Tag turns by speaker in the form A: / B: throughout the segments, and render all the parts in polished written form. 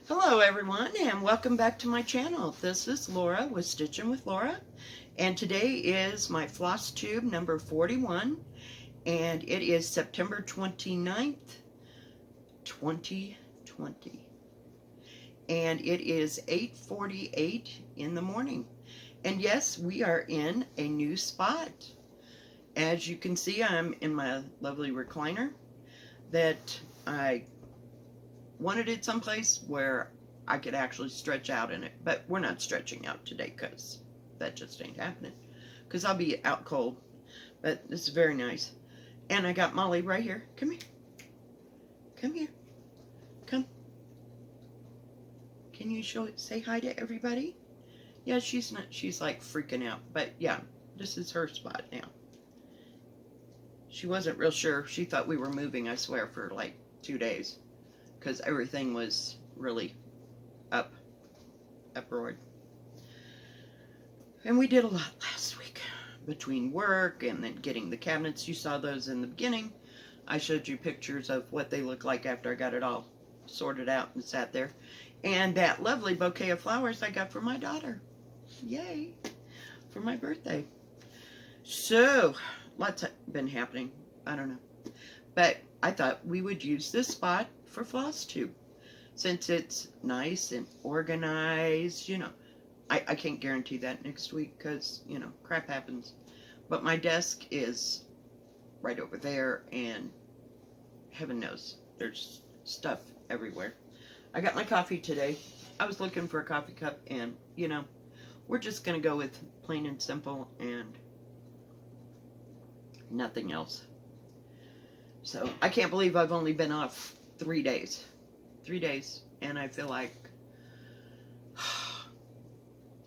A: Hello everyone and welcome back to my channel. This is Laura with Stitching with Laura, and today is my floss tube number 41, and it is September 29th, 2020, and it is 8:48 in the morning. And yes, we are in a new spot. As you can see, I'm in my lovely recliner that I wanted it someplace where I could actually stretch out in it, but we're not stretching out today because that just ain't happening, because I'll be out cold. But this is very nice. And I got Molly right here. Come here. Come here. Come. Can you say hi to everybody? Yeah, she's like freaking out, but yeah, this is her spot now. She wasn't real sure. She thought we were moving, I swear, for like 2 days, because everything was really uproared. And we did a lot last week between work and then getting the cabinets. You saw those in the beginning. I showed you pictures of what they look like after I got it all sorted out and sat there. And that lovely bouquet of flowers I got for my daughter. Yay! For my birthday. So, lots have been happening. I don't know. But I thought we would use this spot for floss tube, since it's nice and organized. I can't guarantee that next week because, crap happens. But my desk is right over there, and heaven knows there's stuff everywhere. I got my coffee today. I was looking for a coffee cup, and, we're just going to go with plain and simple and nothing else. So I can't believe I've only been off 3 days. 3 days, and I feel like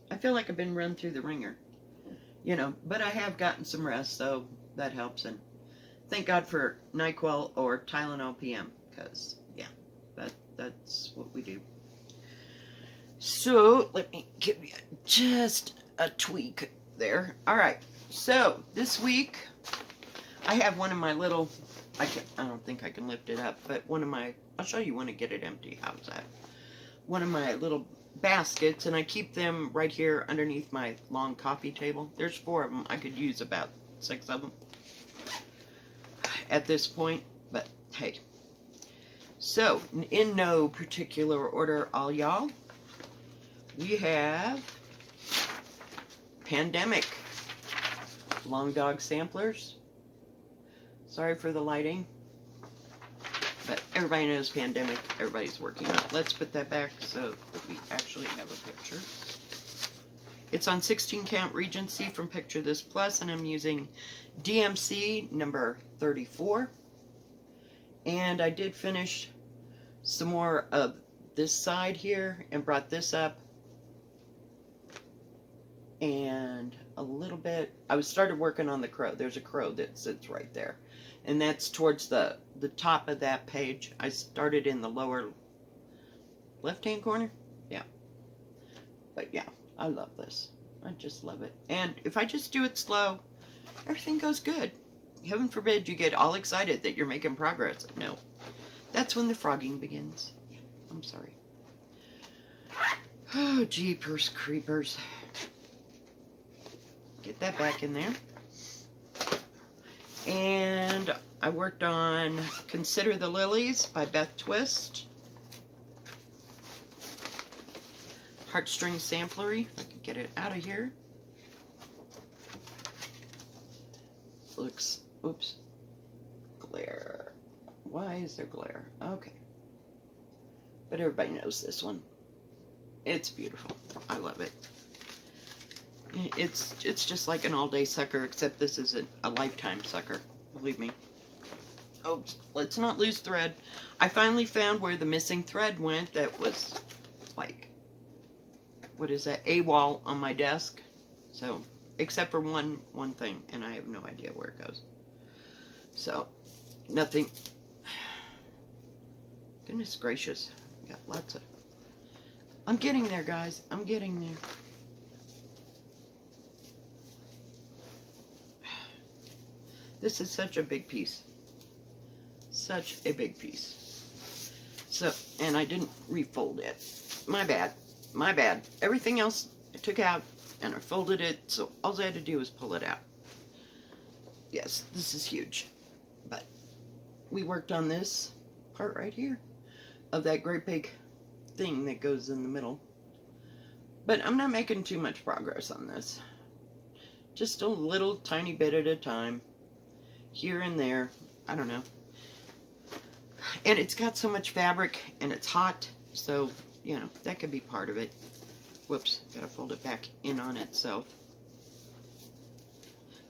A: I've been run through the ringer, but I have gotten some rest, so that helps. And thank God for NyQuil or Tylenol PM, because yeah, that's what we do. So let me give you just a tweak there. All right, so this week I have one of my little, I don't think I can lift it up, but I'll show you when I get it empty. How's that? One of my little baskets, and I keep them right here underneath my long coffee table. There's 4 of them. I could use about 6 of them at this point, but hey. So, in no particular order, all y'all, we have Pandemic Long Dog Samplers. Sorry for the lighting, but everybody knows Pandemic. Everybody's working on it. Let's put that back so that we actually have a picture. It's on 16 count Regency from Picture This Plus, and I'm using DMC number 34. And I did finish some more of this side here and brought this up. And a little bit, I started working on the crow. There's a crow that sits right there. And that's towards the top of that page. I started in the lower left-hand corner. Yeah. But yeah, I love this. I just love it. And if I just do it slow, everything goes good. Heaven forbid you get all excited that you're making progress. No. That's when the frogging begins. Yeah, I'm sorry. Oh, jeepers creepers. Get that back in there. And I worked on Consider the Lilies by Beth Twist. Heartstring Samplery. If I can get it out of here. Looks, oops, glare. Why is there glare? Okay. But everybody knows this one. It's beautiful. I love it. It's just like an all-day sucker, except this is a lifetime sucker. Believe me. Oh, let's not lose thread. I finally found where the missing thread went. That was like, what is that? AWOL on my desk. So, except for one thing, and I have no idea where it goes. So, nothing. Goodness gracious. I got lots of. I'm getting there, guys. I'm getting there. This is such a big piece. Such a big piece. So, and I didn't refold it. My bad. My bad. Everything else I took out and I folded it, so all I had to do was pull it out. Yes, this is huge. But we worked on this part right here of that great big thing that goes in the middle. But I'm not making too much progress on this. Just a little tiny bit at a time. Here and there. I don't know. And it's got so much fabric and it's hot. So, you know, that could be part of it. Whoops. Gotta fold it back in on itself.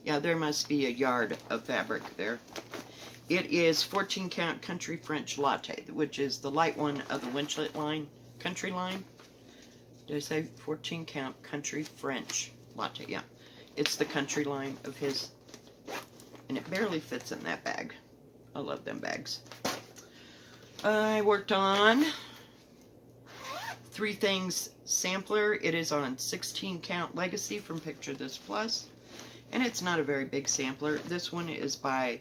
A: Yeah, there must be a yard of fabric there. It is 14 count Country French Latte, which is the light one of the Winchlet line, Country line. Did I say 14 count Country French Latte? Yeah, it's the Country line of his, and it barely fits in that bag. I love them bags. I worked on Three Things Sampler. It is on 16 count Legacy from Picture This Plus, and it's not a very big sampler. This one is by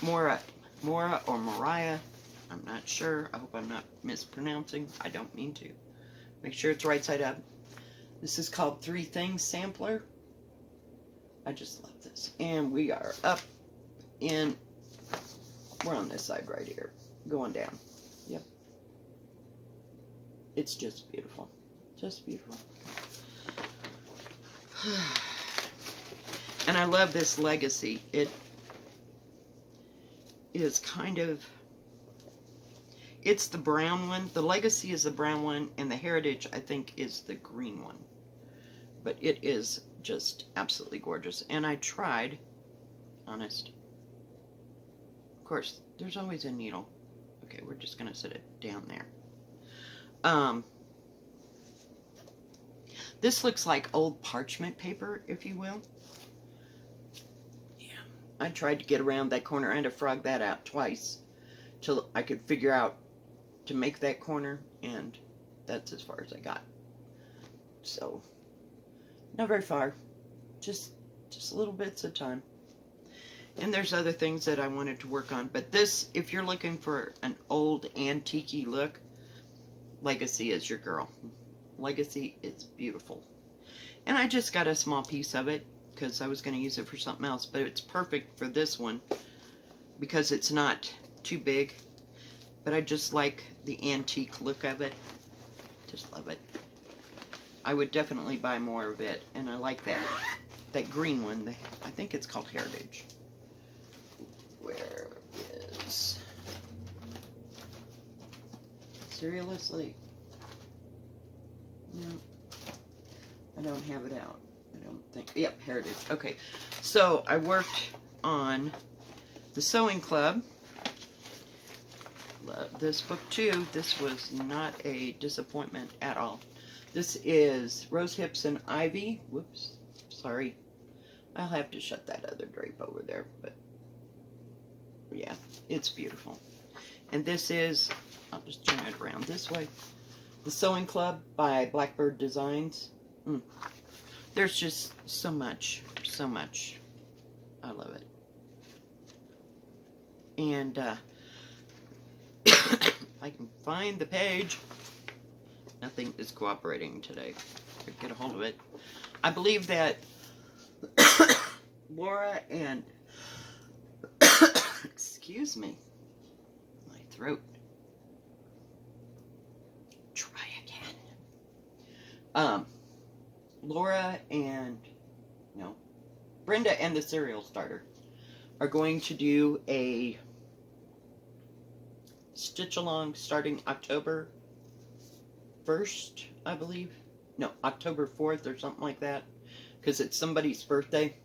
A: Mora or Mariah. I'm not sure. I hope I'm not mispronouncing. I don't mean to. Make sure it's right side up. This is called Three Things Sampler. I just love this. And we are up in, we're on this side right here. Going down. Yep. It's just beautiful. Just beautiful. And I love this Legacy. It is kind of, it's the brown one. The Legacy is the brown one, and the Heritage, I think, is the green one. But it is just absolutely gorgeous. And I tried, honest. Of course, there's always a needle. Okay, we're just going to set it down there. This looks like old parchment paper, if you will. Yeah, I tried to get around that corner. I had to frog that out twice till I could figure out to make that corner, and that's as far as I got. So, not very far. Just little bits of time. And there's other things that I wanted to work on. But this, if you're looking for an old antique-y look, Legacy is your girl. Legacy is beautiful. And I just got a small piece of it because I was going to use it for something else. But it's perfect for this one because it's not too big. But I just like the antique look of it. Just love it. I would definitely buy more of it. And I like that green one. I think it's called Heritage. Where is... Seriously? No. I don't have it out. I don't think... Yep, Heritage. Okay. So, I worked on the Sewing Club. Love this book too. This was not a disappointment at all. This is Rosehips and Ivy. Whoops. Sorry. I'll have to shut that other drape over there, but yeah, it's beautiful. And this is, I'll just turn it around this way, The Sewing Club by Blackbird Designs. There's just so much. I love it. And I can find the page. Nothing is cooperating today. I get a hold of it. I believe that Lora and excuse me, my throat. Try again. Lora and Brenda and the Cereal Starter are going to do a stitch along starting October 1st, I believe. No, October 4th or something like that. Because it's somebody's birthday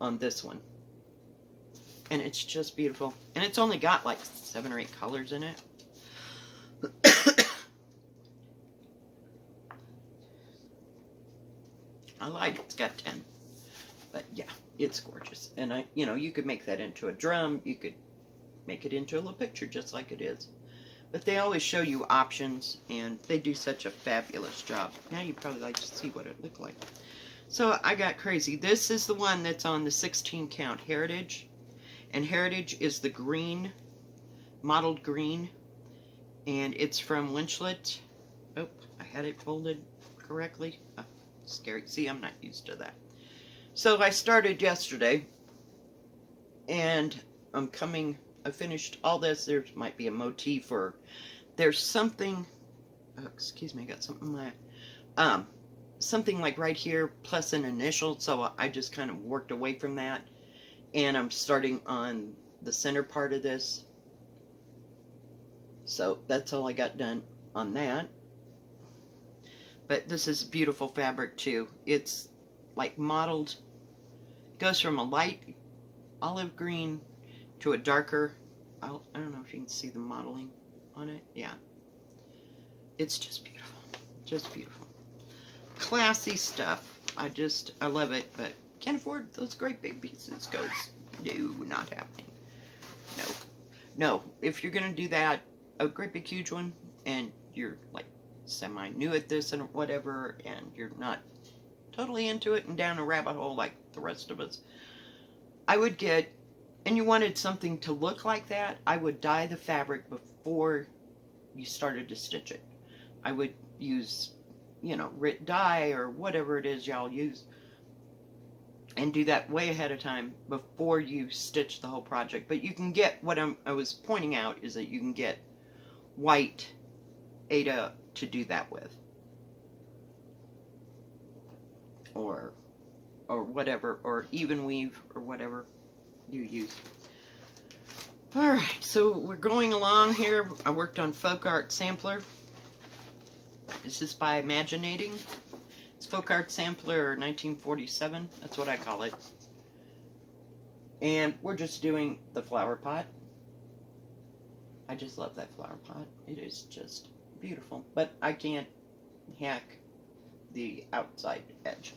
A: on this one. And it's just beautiful. And it's only got like 7 or 8 colors in it. I lied, it's got 10. But yeah, it's gorgeous. And you could make that into a drum. You could make it into a little picture just like it is. But they always show you options, and they do such a fabulous job. Now you'd probably like to see what it looked like. So I got crazy. This is the one that's on the 16 count Heritage. And Heritage is the green, mottled green. And it's from Winchlet. Oh, I had it folded correctly. Oh, scary. See, I'm not used to that. So I started yesterday, and I finished all this. There might be a motif, or there's something, oh, excuse me, I got something in my, something like right here plus an initial, so I just kind of worked away from that, and I'm starting on the center part of this. So that's all I got done on that. But this is beautiful fabric too. It's like modeled, goes from a light olive green to a darker, I don't know if you can see the modeling on it. Yeah. It's just beautiful. Just beautiful. Classy stuff. I love it, but can't afford those great big pieces. Goes, no, not happening. No. No, if you're going to do that, a great big huge one, and you're like semi-new at this and whatever, and you're not totally into it and down a rabbit hole like the rest of us, I would get, and you wanted something to look like that, I would dye the fabric before you started to stitch it. I would use, you know, Rit dye or whatever it is y'all use, and do that way ahead of time before you stitch the whole project. But you can get, what I was pointing out is that you can get white Aida to do that with, or whatever, or even weave, or whatever you use. Alright, so we're going along here. I worked on Folk Art Sampler. This is by Imaginating. It's Folk Art Sampler 1947. That's what I call it. And we're just doing the flower pot. I just love that flower pot. It is just beautiful. But I can't hack the outside edge.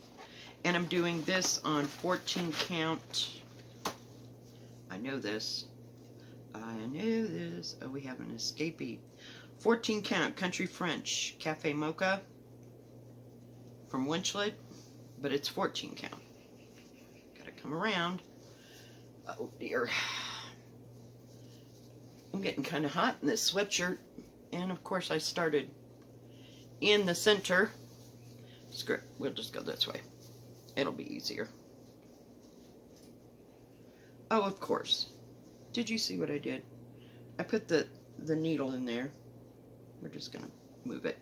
A: And I'm doing this on 14 count. I know this. I know this. Oh, we have an escapee. 14 count Country French Cafe Mocha from Winchlet, but it's 14 count. Gotta come around. Oh dear. I'm getting kind of hot in this sweatshirt, and of course I started in the center. Screw it. We'll just go this way. It'll be easier. Oh, of course. Did you see what I did? I put the needle in there. We're just gonna move it,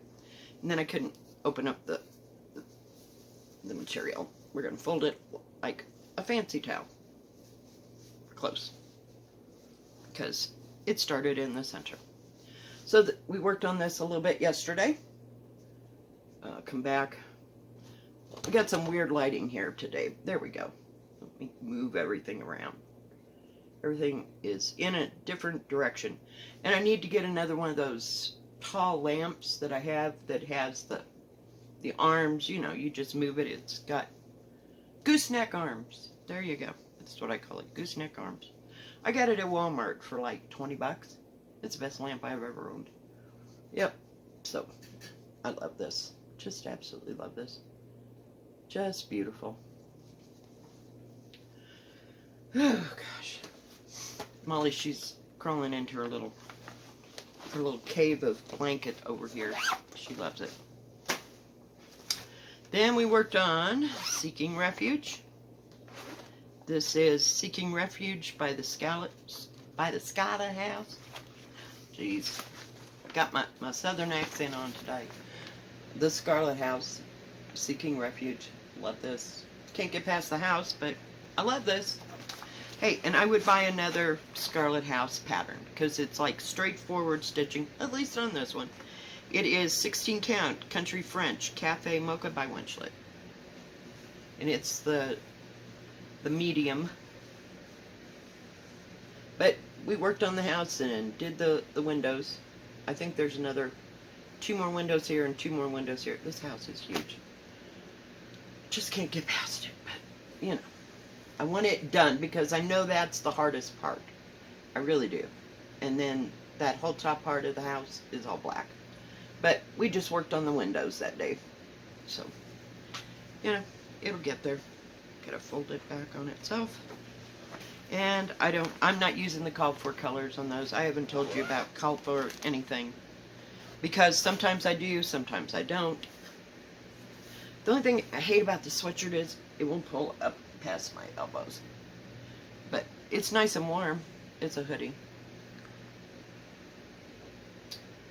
A: and then I couldn't open up the material. We're gonna fold it like a fancy towel. Close, because it started in the center. So we worked on this a little bit yesterday. Come back. We got some weird lighting here today. There we go. Let me move everything around. Everything is in a different direction. And I need to get another one of those tall lamps that I have that has the arms. You know, you just move it. It's got gooseneck arms. There you go. That's what I call it. Gooseneck arms. I got it at Walmart for like 20 bucks. It's the best lamp I've ever owned. Yep. So, I love this. Just absolutely love this. Just beautiful. Oh gosh. Molly, she's crawling into her little cave of blanket over here. She loves it. Then we worked on Seeking Refuge. This is Seeking Refuge by the Scarlet House. Jeez. Got my southern accent on today. The Scarlet House, Seeking Refuge. Love this. Can't get past the house, but I love this. Hey, and I would buy another Scarlet House pattern because it's like straightforward stitching, at least on this one. It is 16 count Country French Cafe Mocha by Winchlet. And it's the medium. But we worked on the house and did the windows. I think there's another 2 more windows here and 2 more windows here. This house is huge. Just can't get past it, but you know. I want it done because I know that's the hardest part. I really do. And then that whole top part of the house is all black. But we just worked on the windows that day. So, you know, it'll get there. Gotta fold it back on itself. And I'm not using the call for colors on those. I haven't told you about call for anything because sometimes I do, sometimes I don't. The only thing I hate about the sweatshirt is it won't pull up past my elbows. But it's nice and warm. It's a hoodie.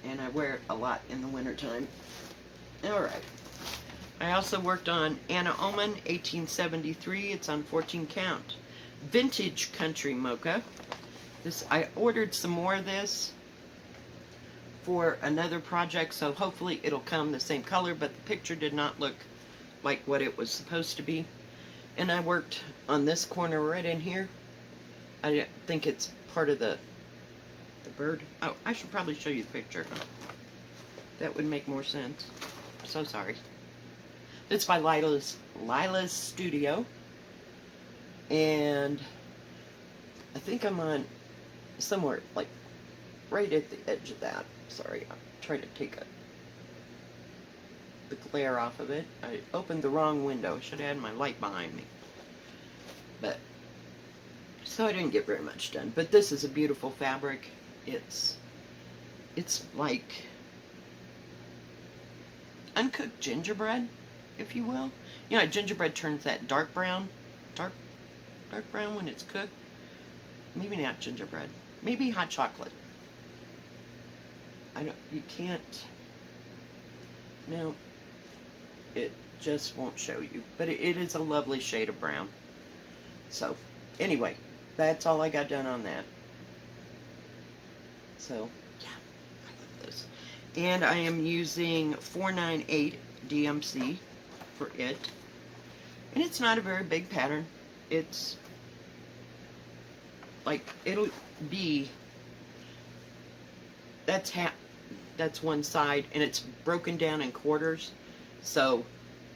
A: And I wear it a lot in the wintertime. Alright. I also worked on Anna Oman, 1873. It's on 14 count. Vintage country mocha. I ordered some more of this for another project, so hopefully it'll come the same color, but the picture did not look like what it was supposed to be. And I worked on this corner right in here. I think it's part of the bird. Oh, I should probably show you the picture. That would make more sense. So sorry. It's by Lila's Studio. And I think I'm on somewhere like right at the edge of that. Sorry, I'm trying to take the glare off of it. I opened the wrong window. I should have had my light behind me. But so I didn't get very much done. But this is a beautiful fabric. It's like uncooked gingerbread, if you will. You know, gingerbread turns that dark brown when it's cooked. Maybe not gingerbread. Maybe hot chocolate. You can't, no, it just won't show you. But it is a lovely shade of brown. So, anyway, that's all I got done on that. So, yeah, I love this. And I am using 498 DMC for it. And it's not a very big pattern. It's like, it'll be, that's one side, and it's broken down in quarters. So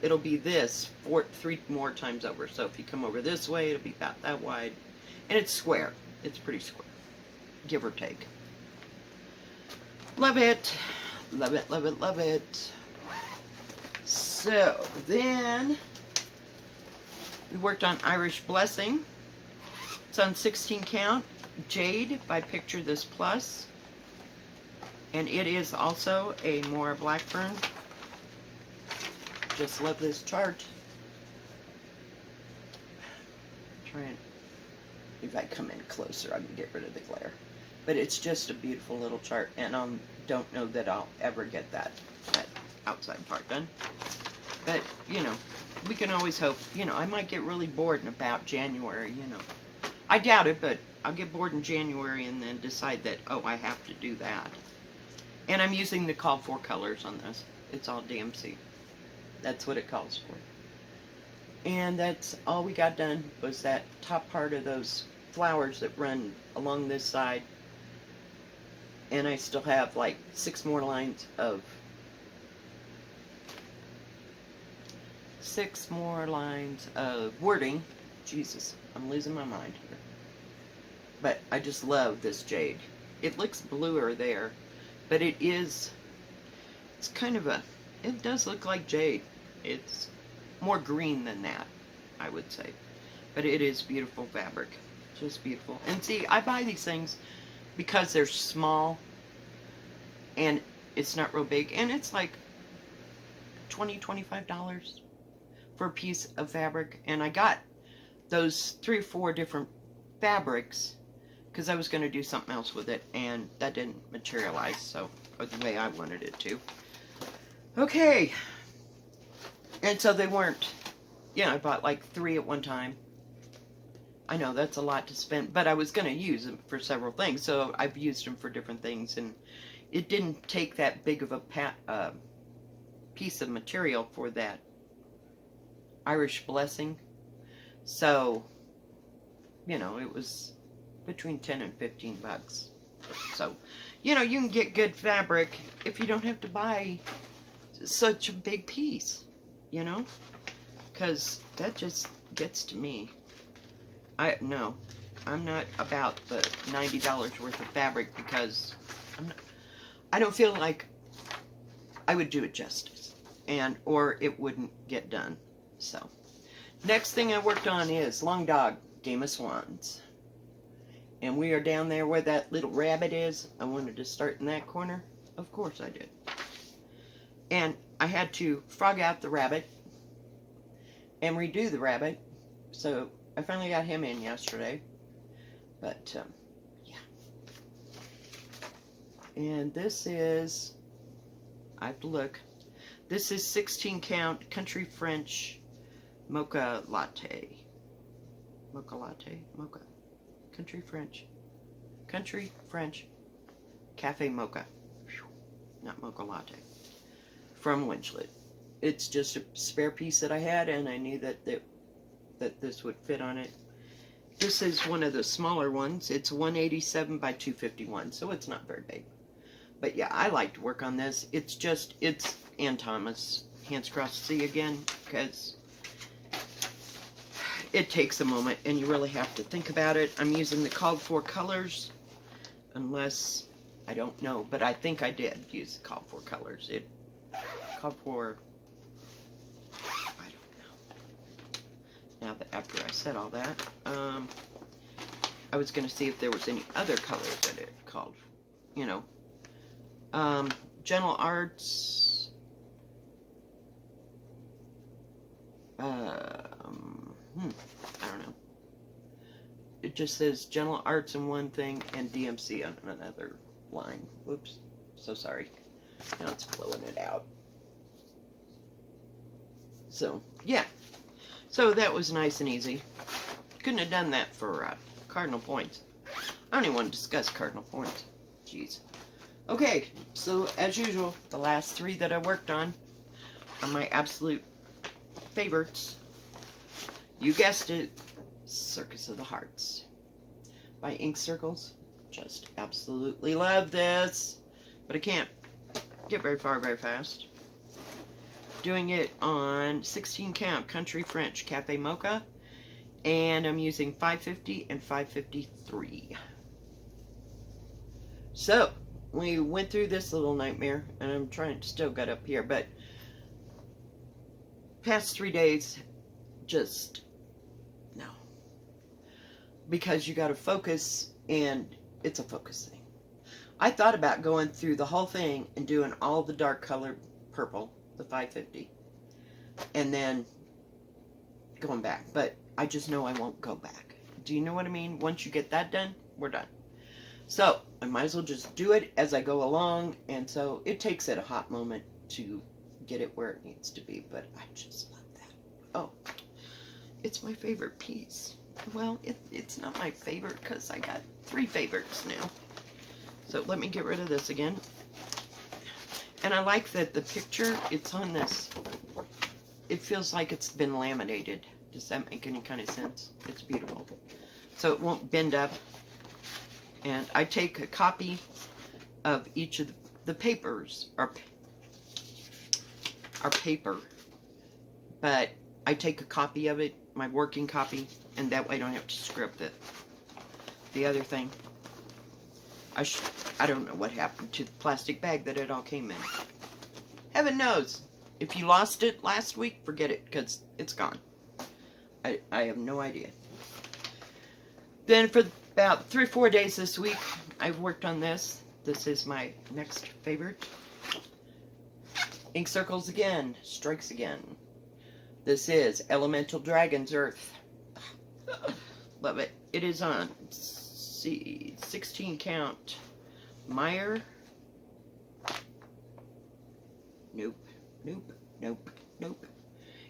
A: it'll be this 3 more times over. So if you come over this way, it'll be about that wide. And it's square. It's pretty square, give or take. Love it. Love it, love it, love it. So then we worked on Irish Blessing. It's on 16 count. Jade by Picture This Plus. And it is also a more Blackbird. Just love this chart. Try and, if I come in closer, I can get rid of the glare. But it's just a beautiful little chart, and I don't know that I'll ever get that outside part done. But, you know, we can always hope. You know, I might get really bored in about January, you know. I doubt it, but I'll get bored in January and then decide that, oh, I have to do that. And I'm using the call for colors on this. It's all DMC. That's what it calls for. And that's all we got done was that top part of those flowers that run along this side. And I still have like 6 more lines of wording. Jesus, I'm losing my mind here. But I just love this jade. It looks bluer there, but it's kind of it does look like jade. It's more green than that, I would say. But it is beautiful fabric. Just beautiful. And see, I buy these things because they're small and it's not real big. And it's like $20, $25 for a piece of fabric. And I got those 3 or 4 different fabrics because I was going to do something else with it. And that didn't materialize so the way I wanted it to. Okay. And so they weren't, yeah, I bought like 3 at one time. I know that's a lot to spend, but I was going to use them for several things, so I've used them for different things, and it didn't take that big of a piece of material for that Irish Blessing. So, you know, it was between 10 and 15 bucks. So, you know, you can get good fabric if you don't have to buy such a big piece, you know, because that just gets to me. I'm not about the $90 worth of fabric because I don't feel like I would do it justice, or it wouldn't get done. So, next thing I worked on is Long Dog, Game of Swans. And we are down there where that little rabbit is. I wanted to start in that corner. Of course I did. And I had to frog out the rabbit and redo the rabbit. So I finally got him in yesterday. But, yeah. And this is, I have to look. This is 16 count Country French Mocha Latte. Mocha Latte? Mocha. Country French. Country French Cafe Mocha. Not Mocha Latte. From Winchlet. It's just a spare piece that I had, and I knew that this would fit on it. This is one of the smaller ones. It's 187 by 251, so it's not very big. But yeah, I like to work on this. It's Ann Thomas, Hands Across the Sea again, because it takes a moment, and you really have to think about it. I'm using the called for colors, unless, I don't know, but I think I did use the called for colors. It called for, I don't know. Now that after I said all that, I was going to see if there was any other colors that it called, you know. Gentle Arts, I don't know. It just says Gentle Arts in one thing and DMC on another line. Whoops, so sorry. Now it's blowing it out. So, yeah. So that was nice and easy. Couldn't have done that for cardinal points. I don't even want to discuss cardinal points. Jeez. Okay, so as usual, the last 3 that I worked on are my absolute favorites. You guessed it, Circus of the Hearts by Ink Circles. Just absolutely love this, but I can't get very far very fast. Doing it on 16 count Country French Cafe Mocha, and I'm using 550 and 553. So we went through this little nightmare, and I'm trying to still get up here, but past 3 days, just no. Because you got to focus, and it's a focus thing. I thought about going through the whole thing and doing all the dark colored purple, the 550, and then going back, but I just know I won't go back. Do you know what I mean? Once you get that done, we're done. So I might as well just do it as I go along, and so it takes it a hot moment to get it where it needs to be, but I just love that. Oh, it's my favorite piece. Well, it's not my favorite because I got 3 favorites now. So let me get rid of this again. And I like that the picture, it's on this, it feels like it's been laminated. Does that make any kind of sense? It's beautiful. So it won't bend up. And I take a copy of each of the papers, are paper, but I take a copy of it, my working copy, and that way I don't have to script it. The other thing, I don't know what happened to the plastic bag that it all came in. Heaven knows. If you lost it last week, forget it, because it's gone. I have no idea. Then for about 3 or 4 days this week, I've worked on this. This is my next favorite. Ink Circles again, strikes again. This is Elemental Dragon's Earth. Love it. It is on 16 count Meyer. Nope, nope, nope, nope.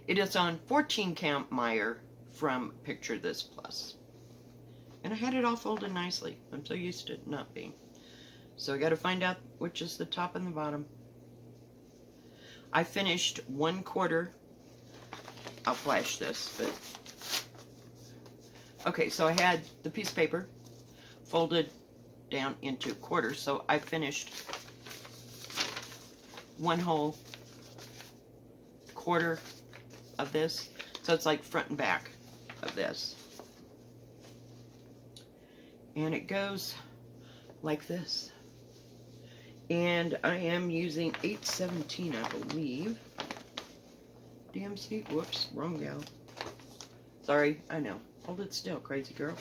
A: It is on 14 count Meyer from Picture This Plus. And I had it all folded nicely. I'm so used to it not being. So I got to find out which is the top and the bottom. I finished 1/4. I'll flash this, but... Okay, so I had the piece of paper folded down into quarters, so I finished 1 whole quarter of this. So it's like front and back of this. And it goes like this. And I am using 817, I believe. DMC, whoops, wrong gal. Sorry, I know. Hold it still, crazy girl.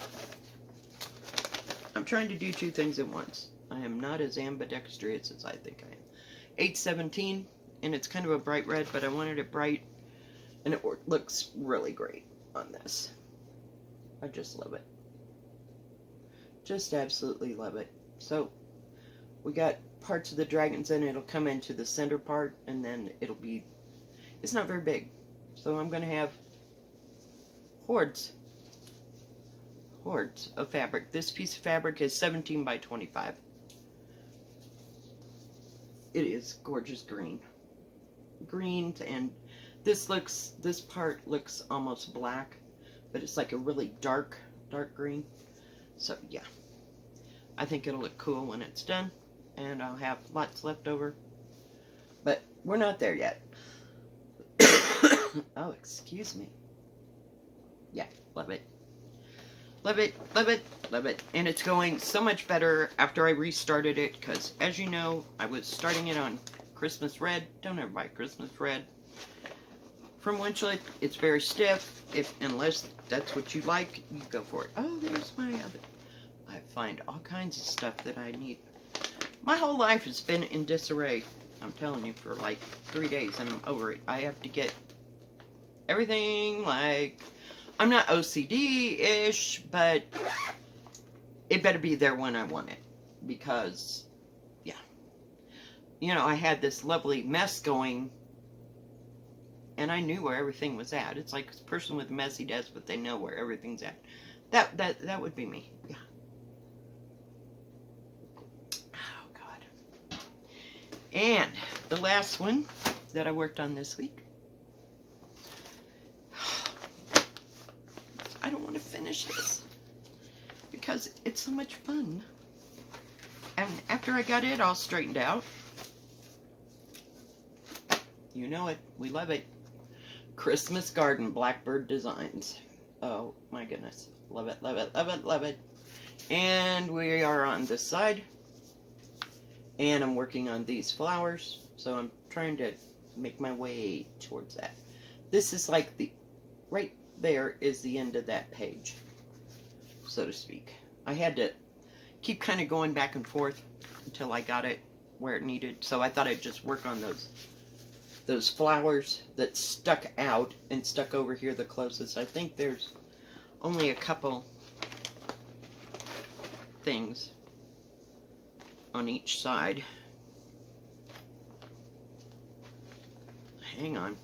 A: I'm trying to do 2 things at once. I am not as ambidextrous as I think I am. 817, and it's kind of a bright red, but I wanted it bright, and it looks really great on this. I just love it. Just absolutely love it. So we got parts of the dragons in. It'll come into the center part, and then it'll be, it's not very big. So I'm going to have hordes of fabric. This piece of fabric is 17 by 25. It is gorgeous green. Greens, and this part looks almost black, but it's like a really dark green. So yeah, I think it'll look cool when it's done, and I'll have lots left over. But we're not there yet. Oh, excuse me. Yeah, love it. Love it, love it, love it. And it's going so much better after I restarted it, because as you know, I was starting it on Christmas red. Don't ever buy Christmas red from Winchlet. It's very stiff. Unless that's what you like, you go for it. Oh, there's my other. I find all kinds of stuff that I need. My whole life has been in disarray. I'm telling you, for like 3 days, and I'm over it. I have to get everything, like, I'm not OCD-ish, but it better be there when I want it, because, yeah. You know, I had this lovely mess going, and I knew where everything was at. It's like a person with a messy desk, but they know where everything's at. That would be me, yeah. Oh, God. And the last one that I worked on this week, I don't want to finish this because it's so much fun. And after I got it all straightened out, you know it, we love it. Christmas Garden Blackbird Designs. Oh my goodness. Love it, love it, love it, love it. And we are on this side. And I'm working on these flowers. So I'm trying to make my way towards that. This is like the, right there is the end of that page, so to speak. I had to keep kind of going back and forth until I got it where it needed. So I thought I'd just work on those flowers that stuck out and stuck over here the closest. I think there's only a couple things on each side. Hang on.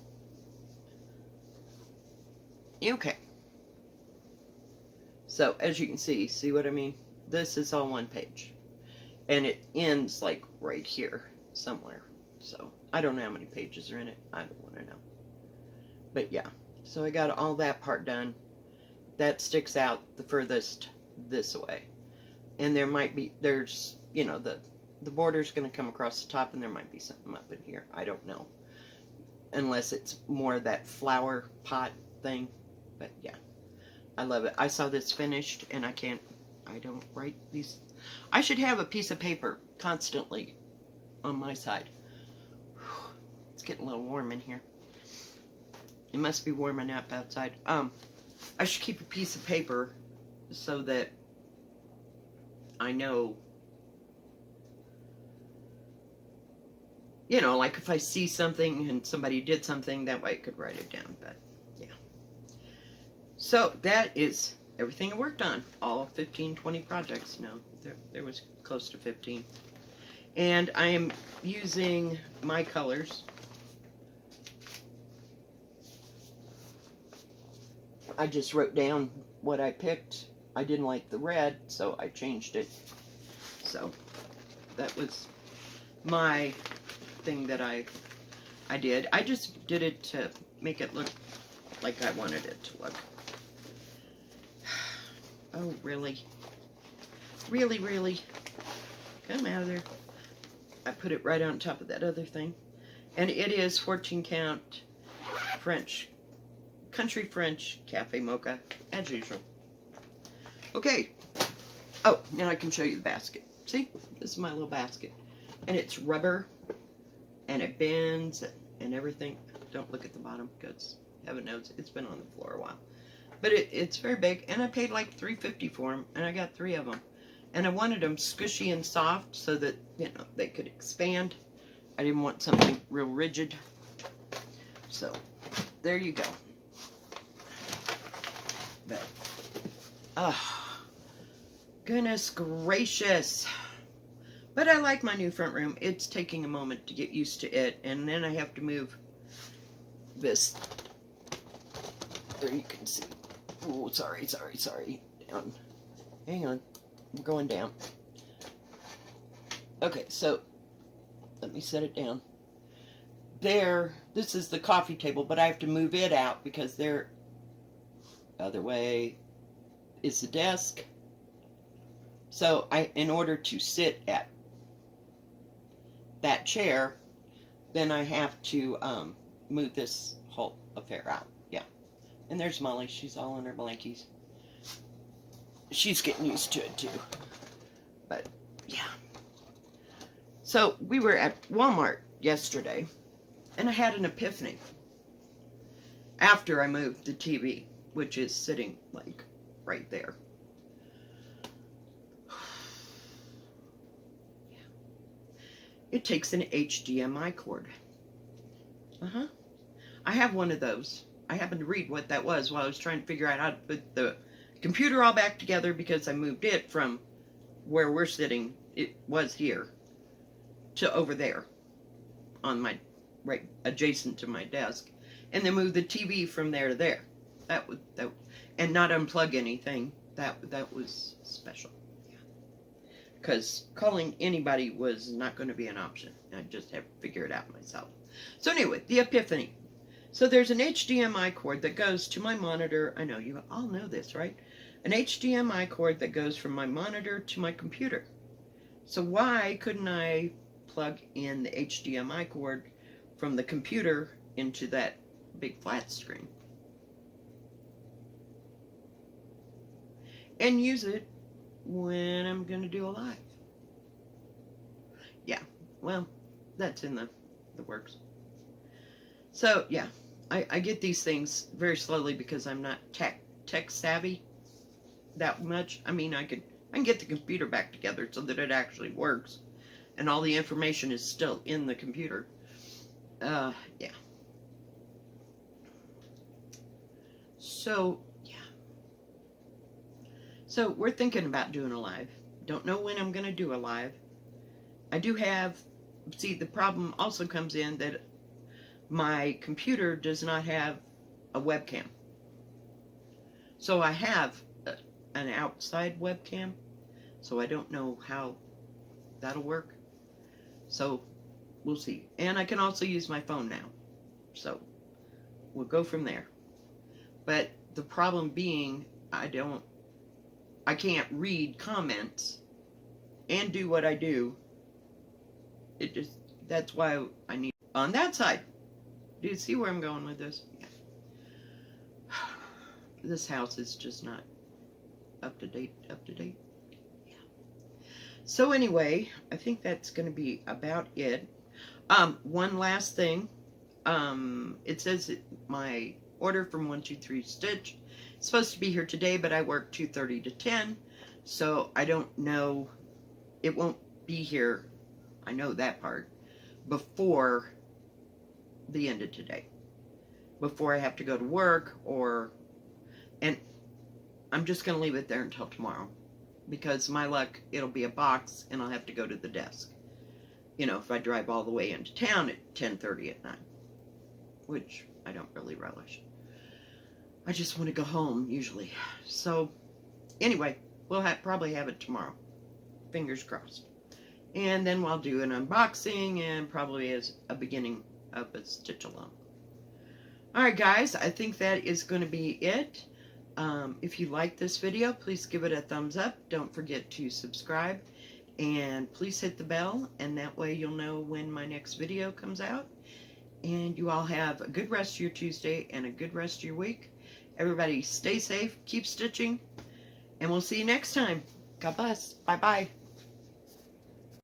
A: Okay. So, as you can see what I mean? This is all one page. And it ends like right here somewhere. So, I don't know how many pages are in it. I don't want to know. But yeah. So, I got all that part done. That sticks out the furthest this way. And there's, you know, the border's going to come across the top, and there might be something up in here. I don't know. Unless it's more that flower pot thing. But yeah, I love it. I saw this finished, and I don't write these. I should have a piece of paper constantly on my side. It's getting a little warm in here. It must be warming up outside. I should keep a piece of paper so that I know, you know, like if I see something and somebody did something, that way I could write it down. But yeah. So that is everything I worked on. All 15, 20 projects. No, there was close to 15. And I am using my colors. I just wrote down what I picked. I didn't like the red, so I changed it. So that was my thing that I did. I just did it to make it look like I wanted it to look. Oh, really? Really, really? Come out of there. I put it right on top of that other thing. And it is 14 count French, country French cafe mocha, as usual. Okay. Oh, now I can show you the basket. See? This is my little basket. And it's rubber, and it bends, and everything. Don't look at the bottom, because heaven knows it's been on the floor a while. But it's very big, and I paid like $3.50 for them, and I got 3 of them. And I wanted them squishy and soft so that, you know, they could expand I didn't want something real rigid. So, there you go. But, goodness gracious. But I like my new front room. It's taking a moment to get used to it. And then I have to move this. There you can see. Oh, sorry. Down. Hang on. We're going down. Okay, so let me set it down. There, this is the coffee table, but I have to move it out because there, the other way is the desk. So in order to sit at that chair, then I have to move this whole affair out. Yeah. And there's Molly. She's all in her blankies. She's getting used to it too. But yeah. So we were at Walmart yesterday, and I had an epiphany after I moved the TV, which is sitting like right there. Yeah. It takes an HDMI cord. I have one of those. I happened to read what that was while I was trying to figure out how to put the computer all back together, because I moved it from where we're sitting, it was here, to over there on my right adjacent to my desk, and then move the TV from there to there. That and not unplug anything. That was special. Yeah. Because calling anybody was not going to be an option. I just have to figure it out myself. So anyway, the epiphany. So there's an HDMI cord that goes to my monitor. I know you all know this, right? An HDMI cord that goes from my monitor to my computer. So why couldn't I plug in the HDMI cord from the computer into that big flat screen and use it when I'm going to do a live? Yeah, well, that's in the works. So yeah, I get these things very slowly because I'm not tech savvy that much. I mean, I can get the computer back together so that it actually works and all the information is still in the computer. Yeah. So, yeah. So, we're thinking about doing a live. Don't know when I'm going to do a live. I do have, see, the problem also comes in that my computer does not have a webcam. So, I have an outside webcam, so I don't know how that'll work. So, we'll see. And I can also use my phone now. So, we'll go from there. But the problem being, I can't read comments and do what I do. That's why I need on that side. Do you see where I'm going with this? Yeah. This house is just not up to date. Yeah. So anyway, I think that's going to be about it. One last thing. It says my order from 123 Stitch is supposed to be here today, but I work 2:30 to 10, so I don't know. It won't be here. I know that part before the end of today, before I have to go to work, and I'm just going to leave it there until tomorrow, because my luck, it'll be a box and I'll have to go to the desk. You know, if I drive all the way into town at 10:30 at night, which I don't really relish. I just want to go home, usually. So, anyway, we'll probably have it tomorrow. Fingers crossed. And then we'll do an unboxing and probably as a beginning of a stitch along. Alright guys, I think that is going to be it. If you like this video, please give it a thumbs up. Don't forget to subscribe. And please hit the bell, and that way you'll know when my next video comes out. And you all have a good rest of your Tuesday and a good rest of your week. Everybody stay safe, keep stitching, and we'll see you next time. God bless. Bye-bye.